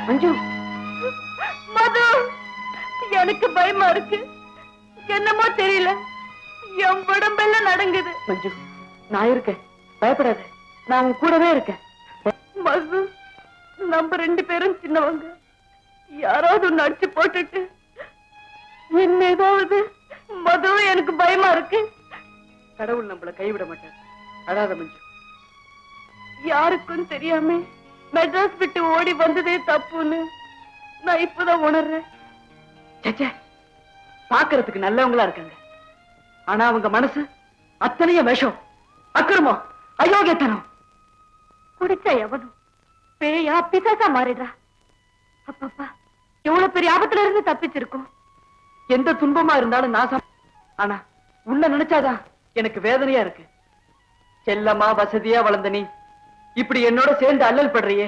மஞ்சு, மது, எனக்கு பயமா இருக்கு. என்னமோ தெரியல, என் உடம்பெல்லாம் நடங்குது. மஞ்சு, நான் இருக்கேன், பயப்படாத. நான் உன் கூடவே இருக்கேன். மது, நம்ம 2 பேரும் சின்னவங்க. யாராவது ஒண்ணு அடிச்சு போட்டுட்டு என்ன ஏதாவது. மது, எனக்கு பயமா இருக்கு. கடவுள் நம்மள கைவிட மாட்டார். அழாத மஞ்சு. யாருக்கும் தெரியாம மெட்ராஸ் விட்டு ஓடி வந்ததே தப்புன்னு நான் இப்பதான் உணர்றேன். சச்சே, பாக்குறதுக்கு நல்லவங்களா இருக்காங்க. ஆனா அவங்க மனசு அத்தனையும் விஷம், அக்கிரமம், அயோக்கியத்தனம். குடிச்சா எவனும் பேயா பிசாசா மாறிடுறா. அப்பப்பா, எவ்வளவு பெரிய ஆபத்துல இருந்து தப்பிச்சிருக்கோம். எந்த துன்பமா இருந்தாலும் ஆனா உன்னை நினைச்சாதான் எனக்கு வேதனையா இருக்கு. செல்லமா வசதியா வளர்ந்த நீ இப்படி என்னோட சேர்ந்து அல்லல் படுறியே,